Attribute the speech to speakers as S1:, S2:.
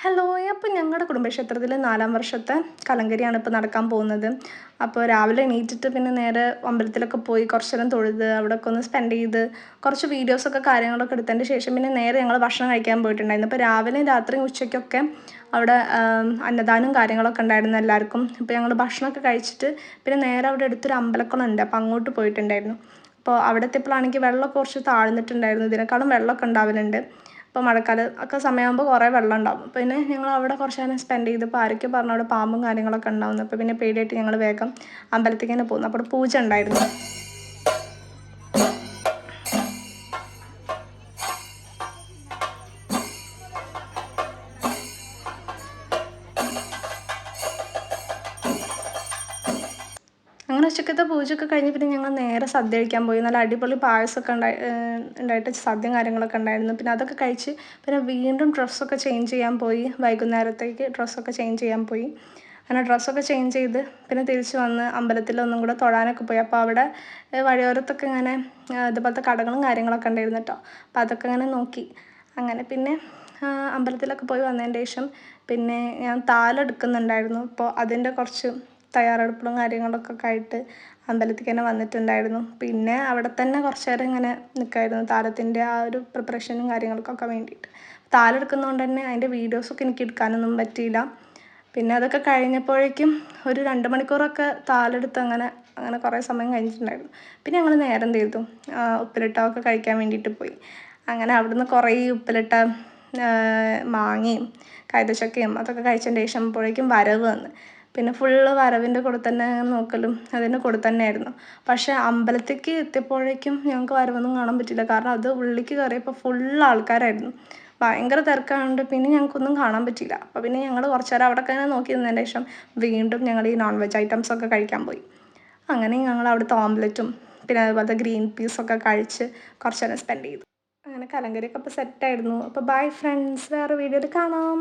S1: Hello അപ്പോൾ ഞങ്ങളുടെ കുടുംബക്ഷേത്രത്തിൽ 4-ാം വർഷത്തെ കലങ്കരിയാണ് ഇപ്പോൾ നടക്കാൻ പോകുന്നത്. അപ്പോൾ രാവിലെ എണീറ്റിട്ട് പിന്നെ നേരെ അമ്പലത്തിലൊക്കെ പോയി കുറച്ച് നേരം തൊഴുത് അവിടെയൊക്കെ ഒന്ന് സ്പെൻഡ് ചെയ്ത് കുറച്ച് വീഡിയോസൊക്കെ കാര്യങ്ങളൊക്കെ എടുത്തതിൻ്റെ ശേഷം പിന്നെ നേരെ ഞങ്ങൾ ഭക്ഷണം കഴിക്കാൻ പോയിട്ടുണ്ടായിരുന്നു. അപ്പോൾ രാവിലെയും രാത്രിയും ഉച്ചയ്ക്കൊക്കെ അവിടെ അന്നദാനം കാര്യങ്ങളൊക്കെ ഉണ്ടായിരുന്നു എല്ലാവർക്കും. ഇപ്പോൾ ഞങ്ങൾ ഭക്ഷണമൊക്കെ കഴിച്ചിട്ട് പിന്നെ നേരെ അവിടെ അടുത്തൊരു അമ്പലക്കുളം ഉണ്ട്, അപ്പോൾ അങ്ങോട്ട് പോയിട്ടുണ്ടായിരുന്നു. അപ്പോൾ അവിടെ എത്തിയപ്പോഴാണെങ്കിൽ വെള്ളമൊക്കെ കുറച്ച് താഴ്ന്നിട്ടുണ്ടായിരുന്നു, ഇതിനേക്കാളും വെള്ളമൊക്കെ ഉണ്ടാവലുണ്ട്. ഇപ്പോൾ മഴക്കാലം ഒക്കെ സമയമാകുമ്പോൾ കുറേ വെള്ളം ഉണ്ടാവും. പിന്നെ ഞങ്ങൾ അവിടെ കുറച്ച് നേരം സ്പെൻഡ് ചെയ്തപ്പോൾ ആരൊക്കെ പറഞ്ഞു അവിടെ പാമ്പും കാര്യങ്ങളൊക്കെ ഉണ്ടാവുന്നു. അപ്പോൾ പിന്നെ പേടിയായിട്ട് ഞങ്ങൾ വേഗം അമ്പലത്തേക്ക് തന്നെ പോകുന്നു. അപ്പോൾ അവിടെ പൂജ ഉണ്ടായിരുന്നു. അങ്ങനെ ഉച്ചക്കത്തെ പൂജയൊക്കെ കഴിഞ്ഞ് പിന്നെ ഞങ്ങൾ നേരെ സദ്യ കഴിക്കാൻ പോയി. നല്ല അടിപൊളി പായസമൊക്കെ ഉണ്ടായിട്ട് സദ്യയും കാര്യങ്ങളൊക്കെ ഉണ്ടായിരുന്നു. പിന്നെ അതൊക്കെ കഴിച്ച് പിന്നെ വീണ്ടും ഡ്രസ്സൊക്കെ ചേഞ്ച് ചെയ്യാൻ പോയി. വൈകുന്നേരത്തേക്ക് ഡ്രസ്സൊക്കെ ചേഞ്ച് ചെയ്യാൻ പോയി. അങ്ങനെ ഡ്രസ്സൊക്കെ ചേഞ്ച് ചെയ്ത് പിന്നെ തിരിച്ച് വന്ന് അമ്പലത്തിലൊന്നും കൂടെ തൊഴാനൊക്കെ പോയി. അപ്പോൾ അവിടെ വഴിയോരത്തൊക്കെ ഇങ്ങനെ ഇതുപോലത്തെ കടകളും കാര്യങ്ങളൊക്കെ ഉണ്ടായിരുന്നു കേട്ടോ. അപ്പോൾ അതൊക്കെ ഇങ്ങനെ നോക്കി. അങ്ങനെ പിന്നെ അമ്പലത്തിലൊക്കെ പോയി വന്നതിന് ശേഷം പിന്നെ ഞാൻ താലെടുക്കുന്നുണ്ടായിരുന്നു. അപ്പോൾ അതിൻ്റെ കുറച്ച് തയ്യാറെടുപ്പും കാര്യങ്ങളൊക്കെ ആയിട്ട് അമ്പലത്തിലേക്ക് തന്നെ വന്നിട്ടുണ്ടായിരുന്നു. പിന്നെ അവിടെ തന്നെ കുറച്ച് നേരം ഇങ്ങനെ നിൽക്കായിരുന്നു, താലത്തിൻ്റെ ആ ഒരു പ്രിപ്പറേഷനും കാര്യങ്ങൾക്കൊക്കെ വേണ്ടിയിട്ട്. താലെടുക്കുന്നതുകൊണ്ട് തന്നെ അതിൻ്റെ വീഡിയോസൊക്കെ എനിക്ക് എടുക്കാനൊന്നും പറ്റിയില്ല. പിന്നെ അതൊക്കെ കഴിഞ്ഞപ്പോഴേക്കും ഒരു 2 മണിക്കൂറൊക്കെ താലെടുത്ത് അങ്ങനെ കുറേ സമയം കഴിഞ്ഞിട്ടുണ്ടായിരുന്നു. പിന്നെ ഞങ്ങൾ നേരെ എന്ത് ചെയ്തു, ഉപ്പിലിട്ടതൊക്കെ കഴിക്കാൻ വേണ്ടിയിട്ട് പോയി. അങ്ങനെ അവിടുന്ന് കുറേ ഉപ്പിലിട്ട മാങ്ങയും കൈതച്ചക്കയും അതൊക്കെ കഴിച്ചതിന് ശേഷം അപ്പോഴേക്കും വരവ് വന്ന്. പിന്നെ ഫുള്ള് വരവിൻ്റെ കൂടെ തന്നെ നോക്കലും അതിൻ്റെ കൂടെ തന്നെയായിരുന്നു. പക്ഷേ അമ്പലത്തേക്ക് എത്തിയപ്പോഴേക്കും ഞങ്ങൾക്ക് വരവൊന്നും കാണാൻ പറ്റില്ല. കാരണം അത് ഉള്ളിലേക്ക് കയറിയപ്പോൾ ഫുള്ള് ആൾക്കാരായിരുന്നു, ഭയങ്കര തിരക്കായതുകൊണ്ട് പിന്നെ ഞങ്ങൾക്കൊന്നും കാണാൻ പറ്റിയില്ല. അപ്പോൾ പിന്നെ ഞങ്ങൾ കുറച്ച് നേരം അവിടെ തന്നെ നോക്കി നിന്നതിന് ശേഷം വീണ്ടും ഞങ്ങൾ ഈ നോൺ വെജ് ഐറ്റംസൊക്കെ കഴിക്കാൻ പോയി. അങ്ങനെ ഞങ്ങൾ അവിടുത്തെ ഓംലെറ്റും പിന്നെ അതുപോലത്തെ ഗ്രീൻ പീസൊക്കെ കഴിച്ച് കുറച്ച് നേരം സ്പെൻഡ് ചെയ്തു. അങ്ങനെ കലങ്കരിയൊക്കെ അപ്പോൾ സെറ്റായിരുന്നു. അപ്പോൾ ബൈ ഫ്രണ്ട്സ്, വേറെ വീഡിയോയിൽ കാണാം.